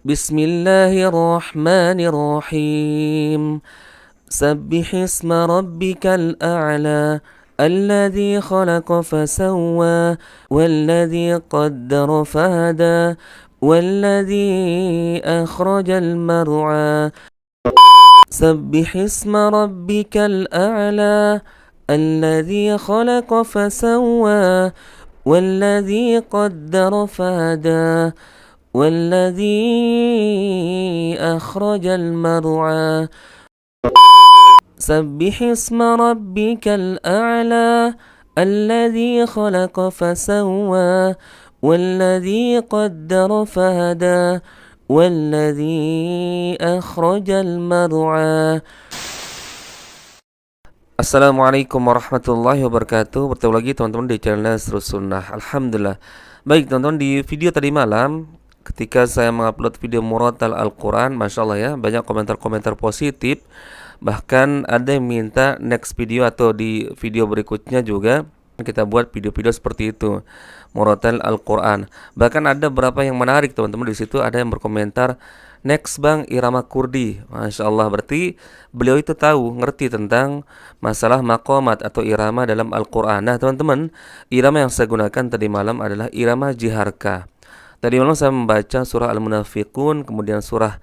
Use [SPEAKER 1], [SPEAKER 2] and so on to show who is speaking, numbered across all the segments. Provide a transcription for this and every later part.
[SPEAKER 1] Bismillahirrahmanirrahim. Sabbih isma rabbikal a'la. الذي خلق فسوى والذي قدر فهدى والذي أخرج المرعى سبح اسم ربك الأعلى الذي خلق فسوى والذي قدر فهدى والذي أخرج المرعى سبح اسم ربك الأعلى الذي خلق فسوى والذي قدر فهدى والذي أخرج المرعى. Assalamualaikum warahmatullahi wabarakatuh. Bertemu lagi teman-teman di channel Nasrus Sunnah. Alhamdulillah. Baik teman-teman, di video tadi malam ketika saya mengupload video murotal Al-Quran, Masya Allah ya, banyak komentar-komentar positif. Bahkan ada yang minta next video atau di video berikutnya juga kita buat video-video seperti itu, murotal Al-Quran. Bahkan ada beberapa yang menarik teman-teman. Di situ ada yang berkomentar, next bang irama kurdi. Masya Allah, berarti beliau itu tahu, ngerti tentang masalah maqamat atau irama dalam Al-Quran. Nah teman-teman, irama yang saya gunakan tadi malam adalah irama jiharka. Tadi malam saya membaca surah Al-Munafiqun, kemudian surah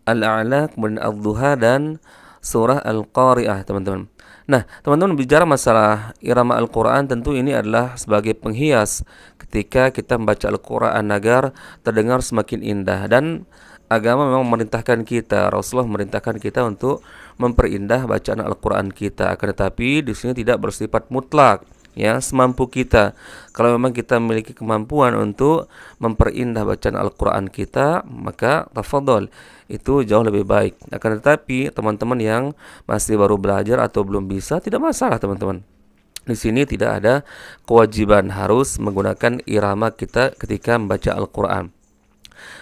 [SPEAKER 1] Al-A'la, kemudian Al-Duha, dan surah Al-Qari'ah teman-teman. Nah teman-teman, bicara masalah irama Al-Quran, tentu ini adalah sebagai penghias ketika kita membaca Al-Quran agar terdengar semakin indah. Dan agama memang memerintahkan kita, Rasulullah memerintahkan kita untuk memperindah bacaan Al-Quran kita. Akan tetapi di sini tidak bersifat mutlak, ya, semampu kita. Kalau memang kita memiliki kemampuan untuk memperindah bacaan Al-Quran kita, maka tafadhol, itu jauh lebih baik. Akan tetapi teman-teman yang masih baru belajar atau belum bisa, tidak masalah teman-teman. Di sini tidak ada kewajiban harus menggunakan irama kita ketika membaca Al-Quran.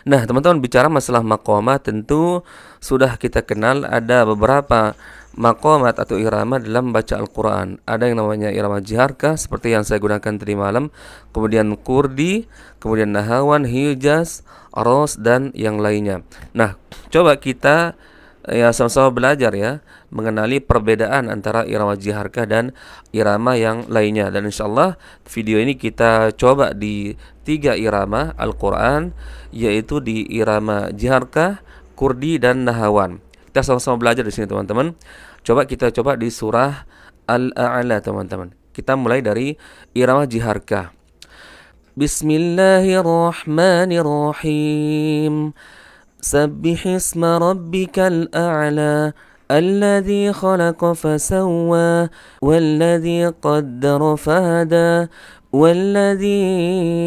[SPEAKER 1] Nah teman-teman, bicara masalah maqamat, tentu sudah kita kenal ada beberapa maqamat atau irama dalam baca Al-Quran. Ada yang namanya irama jiharkah seperti yang saya gunakan tadi malam, kemudian kurdi, kemudian nahawan, hijaz, ros, dan yang lainnya. Nah coba kita ya sama-sama belajar ya, mengenali perbedaan antara irama jiharkah dan irama yang lainnya. Dan insyaallah video ini kita coba di 3 irama Al-Quran, yaitu di irama jiharkah, kurdi, dan nahawan. Kita sama-sama belajar di sini teman-teman. Coba kita coba di surah Al-A'la teman-teman. Kita mulai dari irama jiharkah. Bismillahirrahmanirrahim. Sabbih isma rabbikal a'la الذي خلق فسوى والذي قدر فهدى والذي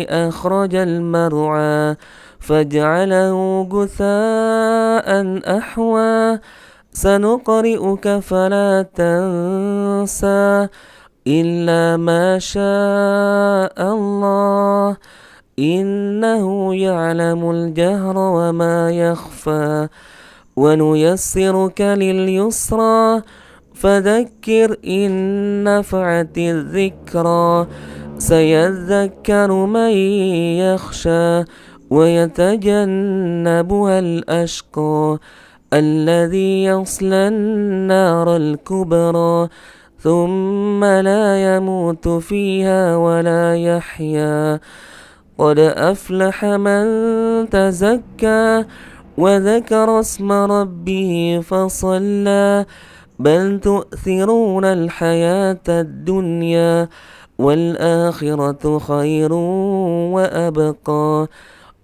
[SPEAKER 1] أخرج المرعى فاجعله غثاء أحوى سنقرئك فلا تنسى إلا ما شاء الله إنه يعلم الجهر وما يخفى ونيسرك لليسرى فذكر إن نفعت الذكرى سيذكر من يخشى ويتجنبها الأشقى الذي يصلى النار الكبرى ثم لا يموت فيها ولا يحيا قد أفلح من تزكى وذكر اسم ربه فصلى بل تؤثرون الحياة الدنيا والآخرة خير وأبقى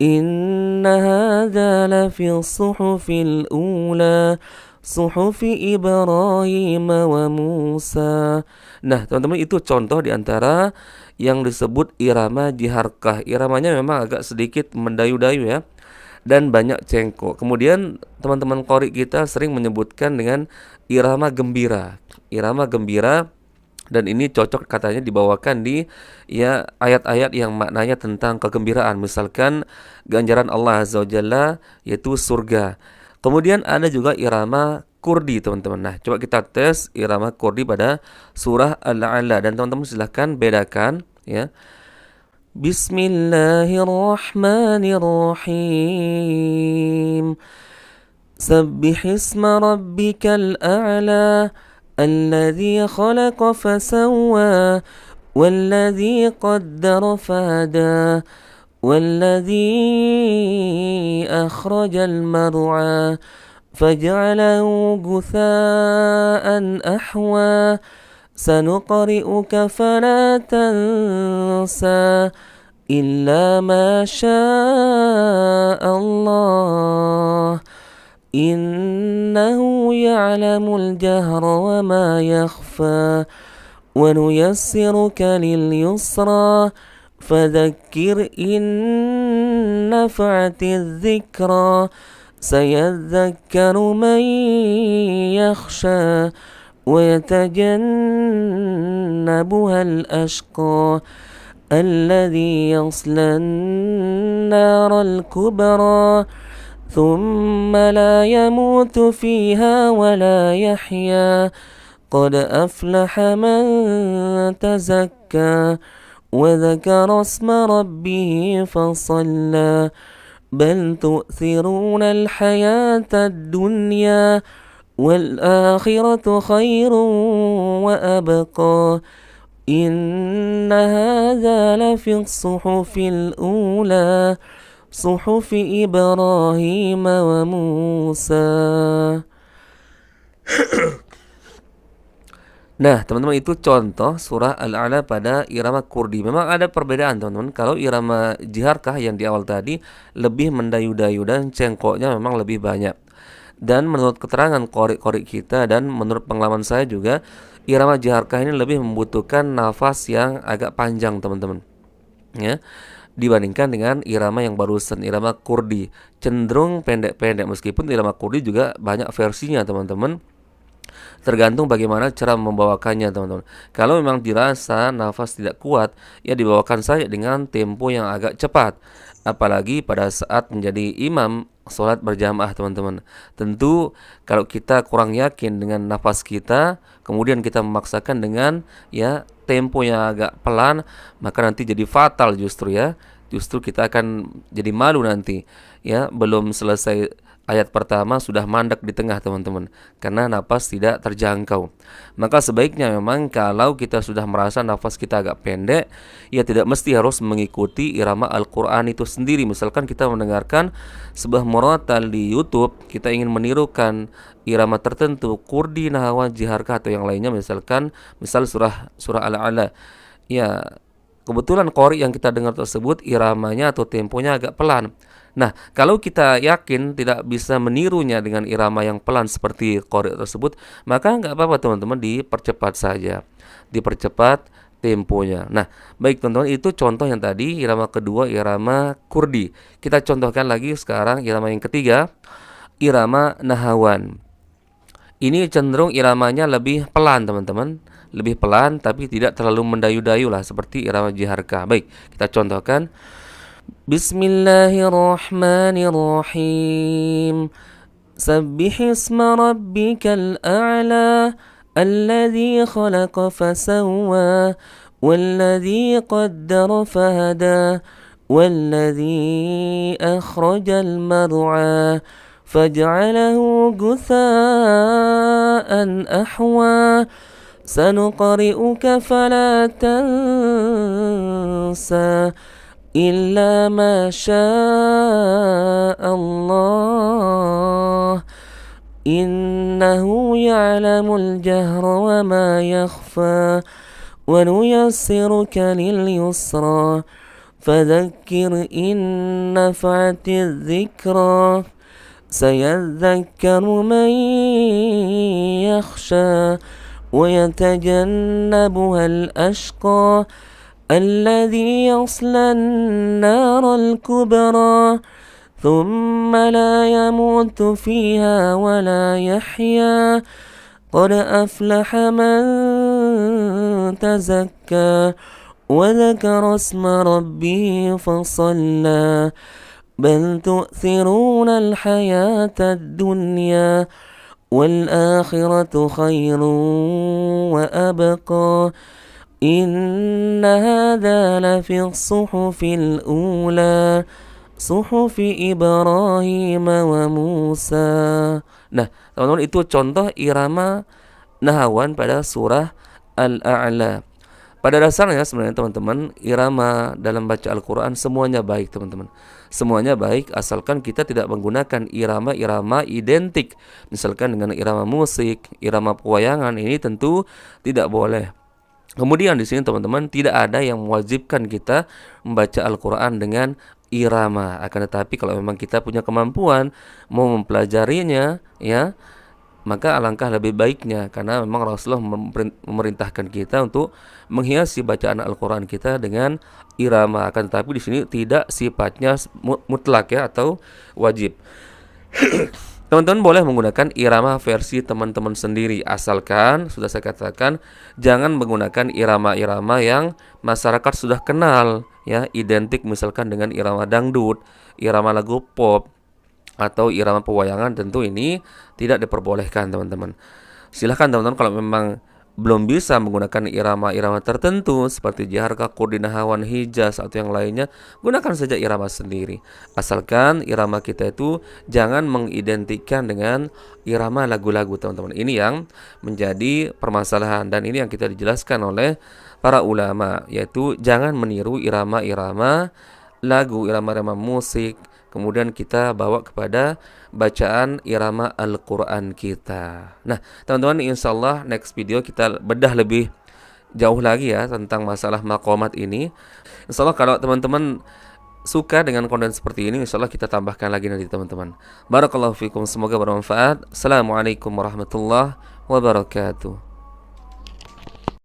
[SPEAKER 1] إن هذا لفي الصحف الأولى صحف إبراهيم وموسى. Nah teman-teman, itu contoh diantara yang disebut irama jiharkah. Iramanya memang agak sedikit mendayu-dayu ya, dan banyak cengkok. Kemudian teman-teman qori kita sering menyebutkan dengan irama gembira. Irama gembira, dan ini cocok katanya dibawakan di ya ayat-ayat yang maknanya tentang kegembiraan. Misalkan ganjaran Allah Azza wa Jalla, yaitu surga. Kemudian ada juga irama kurdi teman-teman. Nah coba kita tes irama kurdi pada surah Al-A'la, dan teman-teman silahkan bedakan ya. Bismillahirrahmanirrahim. سبح اسم ربك الأعلى الذي خلق فسوى والذي قدر فهدى والذي أخرج المرعى فجعله غثاء أحوى سنقرئك فلا تنسى إلا ما شاء الله إنه يعلم الجهر وما يخفى ونيسرك لليسرى فذكر إن نفعت الذكرى سيذكر من يخشى ويتجنبها الأشقى الذي يصلى النار الكبرى ثم لا يموت فيها ولا يحيا قد أفلح من تزكى وذكر اسم ربه فصلى بل تؤثرون الحياة الدنيا والآخرة خير وأبقى إن هذا لفي الصحف الأولى صحف إبراهيم وموسى. Nah, teman-teman, itu contoh surah Al-A'la pada irama kurdi. Memang ada perbedaan, teman-teman. Kalau irama jiharkah yang di awal tadi lebih mendayu-dayu dan cengkoknya memang lebih banyak. Dan menurut keterangan qori-qori kita dan menurut pengalaman saya juga, irama jiharkah ini lebih membutuhkan nafas yang agak panjang, teman-teman. Ya, dibandingkan dengan irama yang barusan, irama kurdi. Cenderung pendek-pendek, meskipun irama kurdi juga banyak versinya, teman-teman. Tergantung bagaimana cara membawakannya, teman-teman. Kalau memang dirasa nafas tidak kuat, ya dibawakan saja dengan tempo yang agak cepat. Apalagi pada saat menjadi imam sholat berjamaah, teman-teman. Tentu kalau kita kurang yakin dengan nafas kita, kemudian kita memaksakan dengan ya tempo yang agak pelan, maka nanti jadi fatal justru ya. Justru kita akan jadi malu nanti ya, belum selesai ayat pertama sudah mandek di tengah, teman-teman, karena nafas tidak terjangkau. Maka sebaiknya memang kalau kita sudah merasa nafas kita agak pendek, ya tidak mesti harus mengikuti irama Al-Quran itu sendiri. Misalkan kita mendengarkan sebuah murotal di YouTube, kita ingin menirukan irama tertentu, kurdi, nahawan, jiharkah atau yang lainnya, misal surah Al-A'la. Ya, kebetulan qori yang kita dengar tersebut iramanya atau temponya agak pelan. Nah, kalau kita yakin tidak bisa menirunya dengan irama yang pelan seperti qori tersebut, maka nggak apa-apa, teman-teman, dipercepat saja. Dipercepat temponya. Nah, baik, teman-teman, itu contoh yang tadi, irama kedua, irama kurdi. Kita contohkan lagi sekarang irama yang ketiga, irama nahawan. Ini cenderung iramanya lebih pelan, teman-teman. Lebih pelan tapi tidak terlalu mendayu-dayu lah seperti irama jiharkah. Baik, kita contohkan. Bismillahirrahmanirrahim. Sabbih isma rabbikal a'la alladhi khalaqa fasawwa walladhi qaddara fahada walladhi akhrajal mar'a faj'alahu gutha'an ahwa سنقرئك فلا تنسى إلا ما شاء الله إنه يعلم الجهر وما يخفى ونيسرك لليسرى فذكر إن نفعت الذكرى سيذكر من يخشى ويتجنبها الأشقى الذي يصلى النار الكبرى ثم لا يموت فيها ولا يحيا قد أفلح من تزكى وذكر اسم ربه فصلى بل تؤثرون الحياة الدنيا والآخرة خير وأبقى Inna hadza lafis suhufil ula suhufi Ibrahim wa Musa. Nah, teman-teman, itu contoh irama nahawan pada surah Al-A'la. Pada dasarnya sebenarnya teman-teman, irama dalam baca Al-Quran semuanya baik teman-teman. Semuanya baik asalkan kita tidak menggunakan irama-irama identik. Misalkan dengan irama musik, irama pewayangan, ini tentu tidak boleh. Kemudian di sini teman-teman, tidak ada yang mewajibkan kita membaca Al-Quran dengan irama. Akan tetapi kalau memang kita punya kemampuan mau mempelajarinya, ya, maka alangkah lebih baiknya, karena memang Rasulullah memerintahkan kita untuk menghiasi bacaan Al-Quran kita dengan irama. Akan tetapi di sini tidak sifatnya mutlak, ya, atau wajib. Teman-teman boleh menggunakan irama versi teman-teman sendiri, asalkan sudah saya katakan jangan menggunakan irama-irama yang masyarakat sudah kenal, ya, identik misalkan dengan irama dangdut, irama lagu pop, atau irama pewayangan. Tentu ini tidak diperbolehkan teman-teman. Silahkan teman-teman kalau memang belum bisa menggunakan irama-irama tertentu seperti jaharka, kordinahawan, hijaz atau yang lainnya, gunakan saja irama sendiri. Asalkan irama kita itu jangan mengidentikan dengan irama lagu-lagu teman-teman. Ini yang menjadi permasalahan dan ini yang kita dijelaskan oleh para ulama, yaitu jangan meniru irama-irama lagu, irama-irama musik, kemudian kita bawa kepada bacaan irama Al-Quran kita. Nah, teman-teman, insya Allah next video kita bedah lebih jauh lagi ya tentang masalah maqamat ini. Insya Allah kalau teman-teman suka dengan konten seperti ini, insya Allah kita tambahkan lagi nanti teman-teman. Barakallahu fikum, semoga bermanfaat. Assalamualaikum warahmatullahi wabarakatuh.